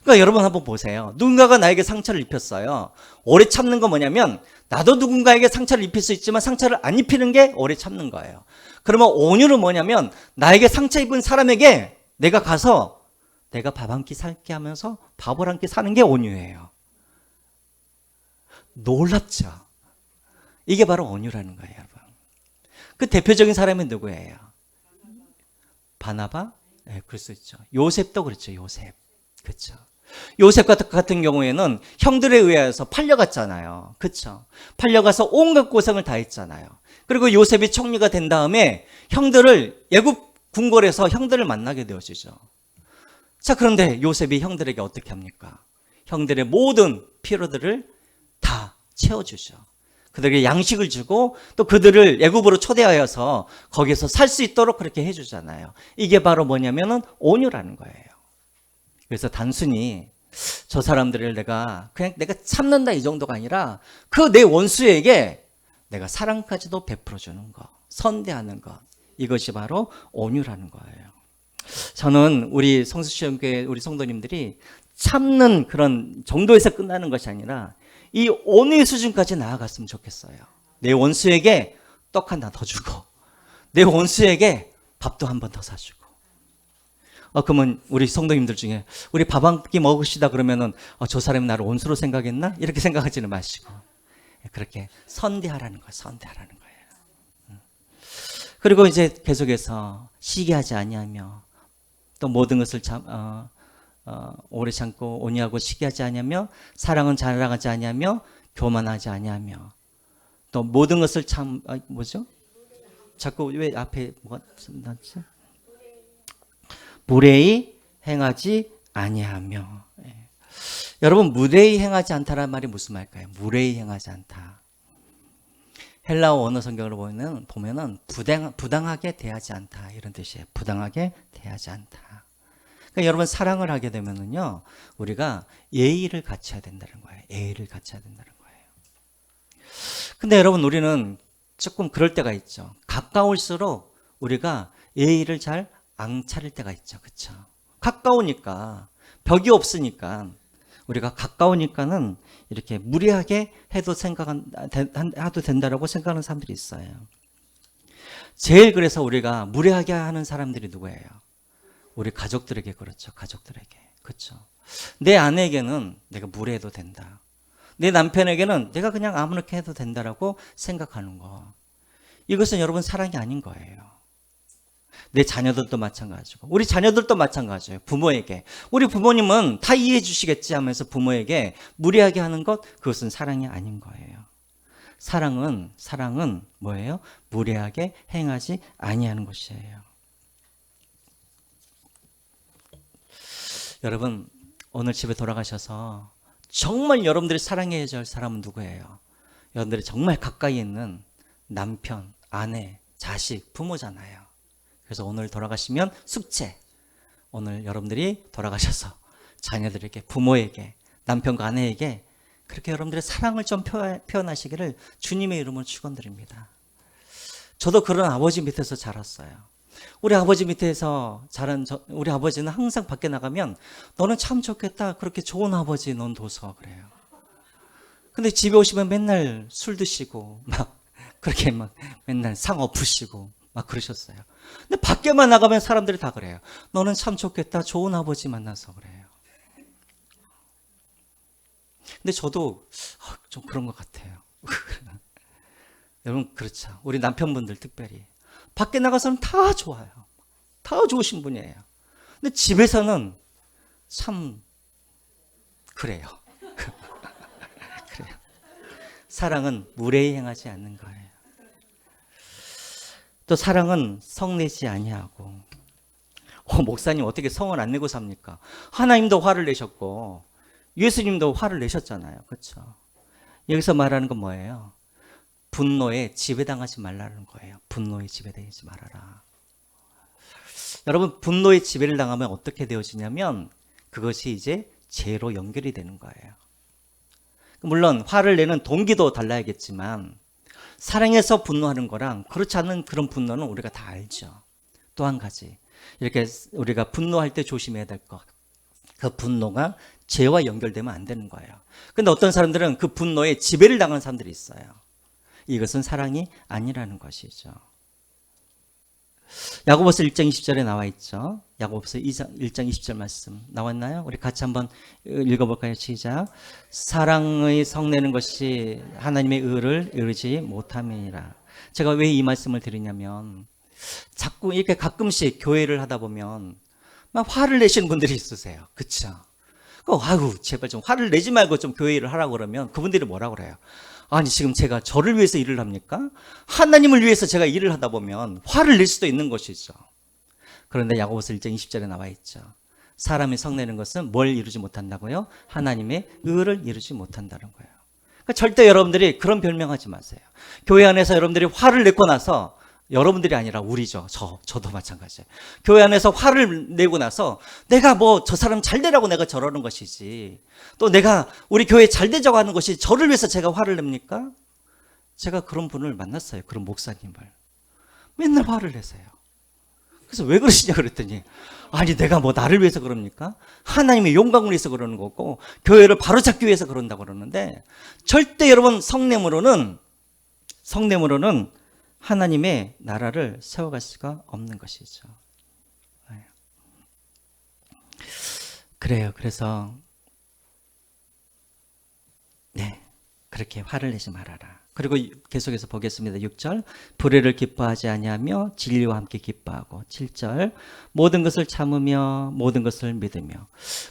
그러니까 여러분 한번 보세요. 누군가가 나에게 상처를 입혔어요. 오래 참는 건 뭐냐면 나도 누군가에게 상처를 입힐 수 있지만 상처를 안 입히는 게 오래 참는 거예요. 그러면 온유는 뭐냐면 나에게 상처 입은 사람에게 내가 가서 내가 밥 한 끼 살게 하면서 밥을 한 끼 사는 게 온유예요. 놀랍죠? 이게 바로 온유라는 거예요, 여러분. 그 대표적인 사람이 누구예요? 바나바? 네, 그럴 수 있죠. 요셉도 그렇죠, 요셉. 그렇죠. 요셉 같은 경우에는 형들에 의해서 팔려갔잖아요. 그렇죠. 팔려가서 온갖 고생을 다 했잖아요. 그리고 요셉이 총리가 된 다음에 형들을 애굽 궁궐에서 형들을 만나게 되어지죠. 자, 그런데 요셉이 형들에게 어떻게 합니까? 형들의 모든 필요들을 다 채워주죠. 그들에게 양식을 주고 또 그들을 애굽으로 초대하여서 거기서 살 수 있도록 그렇게 해주잖아요. 이게 바로 뭐냐면은 온유라는 거예요. 그래서 단순히 저 사람들을 내가 참는다 이 정도가 아니라 그 내 원수에게 내가 사랑까지도 베풀어주는 것, 선대하는 것, 이것이 바로 온유라는 거예요. 저는 우리 성수시험교회 우리 성도님들이 참는 그런 정도에서 끝나는 것이 아니라 이 온유의 수준까지 나아갔으면 좋겠어요. 내 원수에게 떡 하나 더 주고 내 원수에게 밥도 한 번 더 사주고. 그러면 우리 성도님들 중에 우리 밥 한 끼 먹으시다 그러면은 저 사람이 나를 원수로 생각했나? 이렇게 생각하지는 마시고 그렇게 선대하라는 거예요. 선대하라는 거예요. 그리고 이제 계속해서 시기하지 아니하며 또 모든 것을 오래 참고 온유하고 시기하지 아니하며 사랑은 자랑하지 아니하며 교만하지 아니하며 또 모든 것을 뭐죠? 자꾸 왜 앞에 뭐가 났지? 무례히 행하지 아니하며. 여러분 무례히 행하지 않다라는 말이 무슨 말일까요? 무례히 행하지 않다. 헬라어 원어 성경을 보면은 부당하게 대하지 않다 이런 뜻이에요. 부당하게 대하지 않다. 그러니까 여러분 사랑을 하게 되면은요 우리가 예의를 갖춰야 된다는 거예요. 예의를 갖춰야 된다는 거예요. 근데 여러분 우리는 조금 그럴 때가 있죠. 가까울수록 우리가 예의를 잘 안 차릴 때가 있죠. 그렇죠? 가까우니까, 벽이 없으니까, 우리가 가까우니까는 이렇게 무리하게 해도 해도 된다라고 생각하는 사람들이 있어요. 제일 그래서 우리가 무리하게 하는 사람들이 누구예요? 우리 가족들에게 그렇죠. 가족들에게. 그렇죠. 내 아내에게는 내가 무례해도 된다. 내 남편에게는 내가 그냥 아무렇게 해도 된다라고 생각하는 거. 이것은 여러분 사랑이 아닌 거예요. 내 자녀들도 마찬가지고 우리 자녀들도 마찬가지예요. 부모에게. 우리 부모님은 다 이해해 주시겠지 하면서 부모에게 무리하게 하는 것, 그것은 사랑이 아닌 거예요. 사랑은 뭐예요? 무례하게 행하지 아니하는 것이에요. 여러분, 오늘 집에 돌아가셔서 정말 여러분들이 사랑해야 할 사람은 누구예요? 여러분들이 정말 가까이 있는 남편, 아내, 자식, 부모잖아요. 그래서 오늘 돌아가시면 숙제. 오늘 여러분들이 돌아가셔서 자녀들에게, 부모에게, 남편과 아내에게 그렇게 여러분들의 사랑을 좀 표현하시기를 주님의 이름으로 축원드립니다. 저도 그런 아버지 밑에서 자랐어요. 우리 아버지 밑에서 자란 우리 아버지는 항상 밖에 나가면 너는 참 좋겠다. 그렇게 좋은 아버지 넌 둬서 그래요. 근데 집에 오시면 맨날 술 드시고 막 그렇게 막 맨날 상 엎으시고 막 그러셨어요. 근데 밖에만 나가면 사람들이 다 그래요. 너는 참 좋겠다. 좋은 아버지 만나서 그래요. 근데 저도 좀 그런 것 같아요. 여러분 그렇죠. 우리 남편분들 특별히 밖에 나가서는 다 좋아요. 다 좋으신 분이에요. 근데 집에서는 참 그래요. 그래요. 사랑은 무례히 행하지 않는 거예요. 또 사랑은 성내지 아니하고. 목사님 어떻게 성을 안 내고 삽니까? 하나님도 화를 내셨고 예수님도 화를 내셨잖아요. 그렇죠? 여기서 말하는 건 뭐예요? 분노에 지배당하지 말라는 거예요. 분노에 지배당하지 말아라. 여러분, 분노에 지배를 당하면 어떻게 되어지냐면 그것이 이제 죄로 연결이 되는 거예요. 물론 화를 내는 동기도 달라야겠지만 사랑해서 분노하는 거랑 그렇지 않은 그런 분노는 우리가 다 알죠. 또 한 가지, 이렇게 우리가 분노할 때 조심해야 될 것, 그 분노가 죄와 연결되면 안 되는 거예요. 근데 어떤 사람들은 그 분노에 지배를 당하는 사람들이 있어요. 이것은 사랑이 아니라는 것이죠. 야고보서 1장 20절에 나와 있죠. 야고보서 1장 20절 말씀 나왔나요? 우리 같이 한번 읽어볼까요? 시작. 사랑의 성내는 것이 하나님의 의를 이루지 못함이니라. 제가 왜 이 말씀을 드리냐면 자꾸 이렇게 가끔씩 교회를 하다 보면 막 화를 내시는 분들이 있으세요. 그렇죠? 아이고 제발 좀 화를 내지 말고 좀 교회를 하라고 그러면 그분들이 뭐라고 그래요? 아니 지금 제가 저를 위해서 일을 합니까? 하나님을 위해서 제가 일을 하다 보면 화를 낼 수도 있는 것이죠. 그런데 야고보서 1장 20절에 나와 있죠. 사람이 성내는 것은 뭘 이루지 못한다고요? 하나님의 의를 이루지 못한다는 거예요. 그러니까 절대 여러분들이 그런 별명하지 마세요. 교회 안에서 여러분들이 화를 내고 나서, 여러분들이 아니라 우리죠. 저도 마찬가지예요. 교회 안에서 화를 내고 나서 내가 뭐 저 사람 잘 되라고 내가 저러는 것이지, 또 내가 우리 교회 잘 되자고 하는 것이 저를 위해서 제가 화를 냅니까? 제가 그런 분을 만났어요. 그런 목사님을. 맨날 화를 내세요. 그래서 왜 그러시냐 그랬더니 아니 내가 뭐 나를 위해서 그럽니까? 하나님의 영광을 위해서 그러는 거고 교회를 바로잡기 위해서 그런다고 그러는데, 절대 여러분 성냄으로는 하나님의 나라를 세워갈 수가 없는 것이죠. 그래요. 그래서 그렇게 화를 내지 말아라. 그리고 계속해서 보겠습니다. 6절, 불의를 기뻐하지 아니하며 진리와 함께 기뻐하고. 7절, 모든 것을 참으며 모든 것을 믿으며.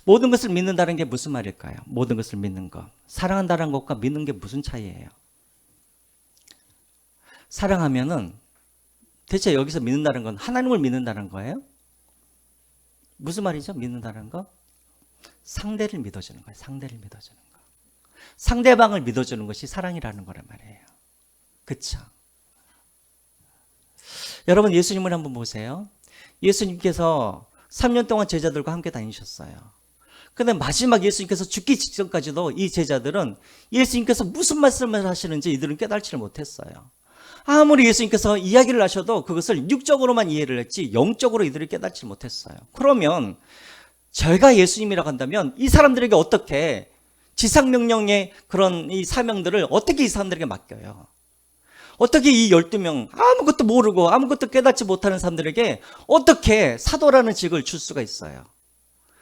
모든 것을 믿는다는 게 무슨 말일까요? 모든 것을 믿는 것, 사랑한다는 것과 믿는 게 무슨 차이예요? 사랑하면은 대체 여기서 믿는다는 건 하나님을 믿는다는 거예요? 무슨 말이죠? 믿는다는 거? 상대를 믿어주는 거예요. 상대를 믿어주는 거. 상대방을 믿어주는 것이 사랑이라는 거란 말이에요. 그렇죠? 여러분 예수님을 한번 보세요. 예수님께서 3년 동안 제자들과 함께 다니셨어요. 근데 마지막 예수님께서 죽기 직전까지도 이 제자들은 예수님께서 무슨 말씀을 하시는지 이들은 깨달지를 못했어요. 아무리 예수님께서 이야기를 하셔도 그것을 육적으로만 이해를 했지 영적으로 이들이 깨닫지 못했어요. 그러면 제가 예수님이라고 한다면 이 사람들에게 어떻게 지상명령의 그런 이 사명들을 어떻게 이 사람들에게 맡겨요? 어떻게 이 12명 아무것도 모르고 아무것도 깨닫지 못하는 사람들에게 어떻게 사도라는 직을 줄 수가 있어요?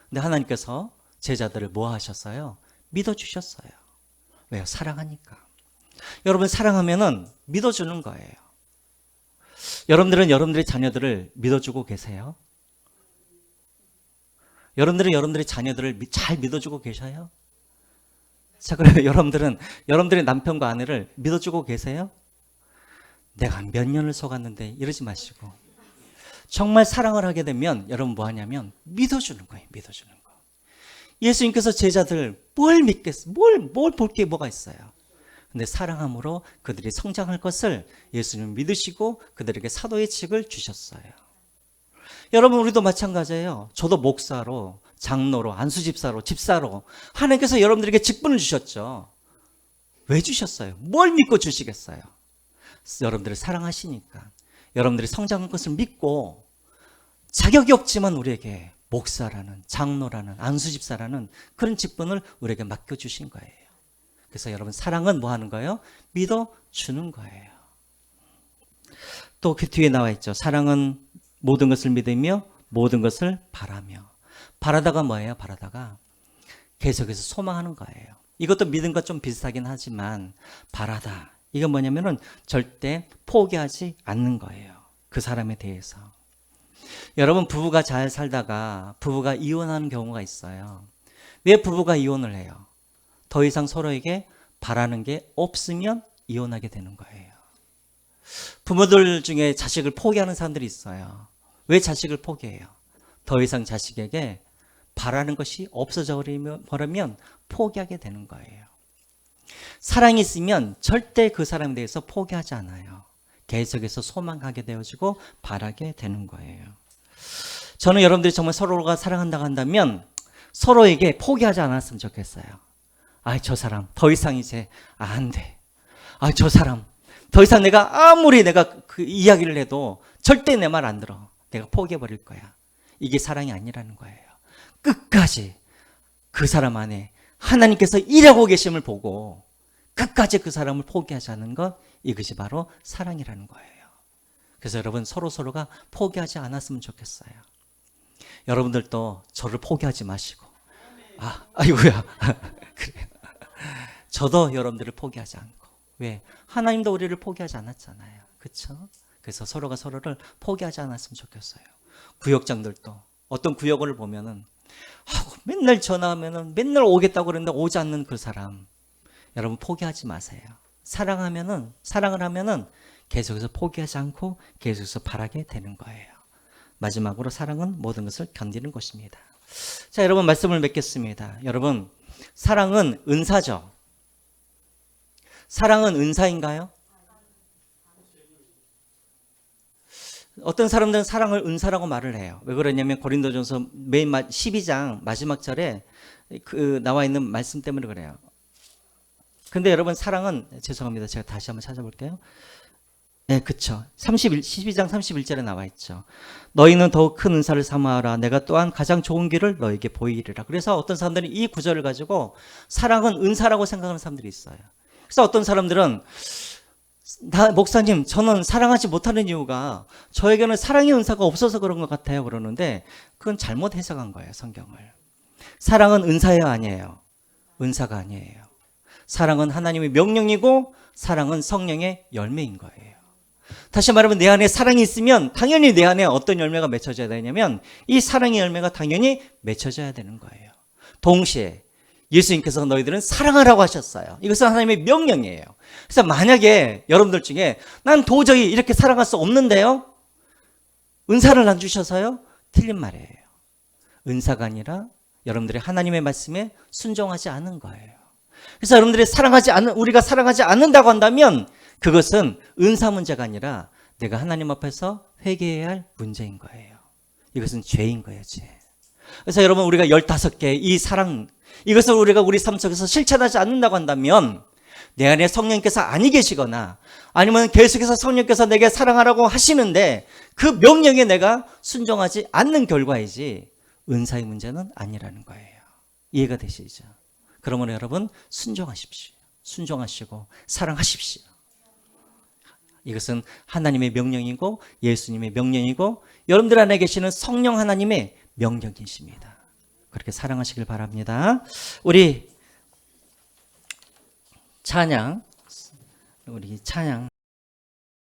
근데 하나님께서 제자들을 뭐 하셨어요? 믿어주셨어요. 왜요? 사랑하니까. 여러분 사랑하면은 믿어주는 거예요. 여러분들은 여러분들의 자녀들을 믿어주고 계세요? 여러분들은 여러분들의 자녀들을 잘 믿어주고 계셔요? 자, 그러면 여러분들은 여러분들의 남편과 아내를 믿어주고 계세요? 내가 몇 년을 속았는데 이러지 마시고 정말 사랑을 하게 되면 여러분 뭐 하냐면 믿어주는 거예요. 믿어주는 거. 예수님께서 제자들 뭘 믿겠어요? 뭘 볼 게 뭐가 있어요? 근데 사랑함으로 그들이 성장할 것을 예수님 믿으시고 그들에게 사도의 직을 주셨어요. 여러분 우리도 마찬가지예요. 저도 목사로, 장로로, 안수집사로, 집사로 하나님께서 여러분들에게 직분을 주셨죠. 왜 주셨어요? 뭘 믿고 주시겠어요? 여러분들을 사랑하시니까. 여러분들이 성장할 것을 믿고 자격이 없지만 우리에게 목사라는, 장로라는, 안수집사라는 그런 직분을 우리에게 맡겨주신 거예요. 그래서 여러분 사랑은 뭐 하는 거예요? 믿어주는 거예요. 또 그 뒤에 나와 있죠. 사랑은 모든 것을 믿으며 모든 것을 바라며. 바라다가 뭐예요? 바라다가 계속해서 소망하는 거예요. 이것도 믿음과 좀 비슷하긴 하지만 바라다. 이건 뭐냐면은 절대 포기하지 않는 거예요. 그 사람에 대해서. 여러분 부부가 잘 살다가 부부가 이혼하는 경우가 있어요. 왜 부부가 이혼을 해요? 더 이상 서로에게 바라는 게 없으면 이혼하게 되는 거예요. 부모들 중에 자식을 포기하는 사람들이 있어요. 왜 자식을 포기해요? 더 이상 자식에게 바라는 것이 없어져 버리면 포기하게 되는 거예요. 사랑이 있으면 절대 그 사람에 대해서 포기하지 않아요. 계속해서 소망하게 되어지고 바라게 되는 거예요. 저는 여러분들이 정말 서로가 사랑한다고 한다면 서로에게 포기하지 않았으면 좋겠어요. 저 사람 더 이상 이제 안 돼. 저 사람 더 이상 아무리 내가 그 이야기를 해도 절대 내 말 안 들어. 내가 포기해버릴 거야. 이게 사랑이 아니라는 거예요. 끝까지 그 사람 안에 하나님께서 일하고 계심을 보고 끝까지 그 사람을 포기하지 않는 것, 이것이 바로 사랑이라는 거예요. 그래서 여러분 서로가 포기하지 않았으면 좋겠어요. 여러분들도 저를 포기하지 마시고 아이고야 그래요. 저도 여러분들을 포기하지 않고. 왜? 하나님도 우리를 포기하지 않았잖아요. 그렇죠? 그래서 서로가 서로를 포기하지 않았으면 좋겠어요. 구역장들도 어떤 구역을 보면은 맨날 전화하면은 맨날 오겠다고 그러는데 오지 않는 그 사람, 여러분 포기하지 마세요. 사랑을 하면은 계속해서 포기하지 않고 계속해서 바라게 되는 거예요. 마지막으로 사랑은 모든 것을 견디는 것입니다. 자, 여러분 말씀을 맺겠습니다. 여러분 사랑은 은사죠. 사랑은 은사인가요? 어떤 사람들은 사랑을 은사라고 말을 해요. 왜 그러냐면 고린도전서 맨 12장 마지막 절에 그 나와 있는 말씀 때문에 그래요. 근데 여러분 사랑은, 죄송합니다. 제가 다시 한번 찾아볼게요. 네, 그쵸. 12장 31절에 나와 있죠. 너희는 더욱 큰 은사를 삼아라. 내가 또한 가장 좋은 길을 너에게 보이리라. 그래서 어떤 사람들은 이 구절을 가지고 사랑은 은사라고 생각하는 사람들이 있어요. 그래서 어떤 사람들은 목사님, 저는 사랑하지 못하는 이유가 저에게는 사랑의 은사가 없어서 그런 것 같아요. 그러는데 그건 잘못 해석한 거예요, 성경을. 사랑은 은사예요, 아니에요? 은사가 아니에요. 사랑은 하나님의 명령이고 사랑은 성령의 열매인 거예요. 다시 말하면 내 안에 사랑이 있으면 당연히 내 안에 어떤 열매가 맺혀져야 되냐면 이 사랑의 열매가 당연히 맺혀져야 되는 거예요. 동시에 예수님께서 너희들은 사랑하라고 하셨어요. 이것은 하나님의 명령이에요. 그래서 만약에 여러분들 중에 난 도저히 이렇게 사랑할 수 없는데요, 은사를 안 주셔서요, 틀린 말이에요. 은사가 아니라 여러분들이 하나님의 말씀에 순종하지 않은 거예요. 그래서 여러분들이 우리가 사랑하지 않는다고 한다면 그것은 은사 문제가 아니라 내가 하나님 앞에서 회개해야 할 문제인 거예요. 이것은 죄인 거예요, 죄. 그래서 여러분 우리가 15개 이 사랑, 이것을 우리가 우리 삶 속에서 실천하지 않는다고 한다면 내 안에 성령께서 아니 계시거나 아니면 계속해서 성령께서 내게 사랑하라고 하시는데 그 명령에 내가 순종하지 않는 결과이지 은사의 문제는 아니라는 거예요. 이해가 되시죠? 그러므로 여러분 순종하십시오. 순종하시고 사랑하십시오. 이것은 하나님의 명령이고 예수님의 명령이고 여러분들 안에 계시는 성령 하나님의 명령이십니다. 그렇게 사랑하시길 바랍니다. 우리 찬양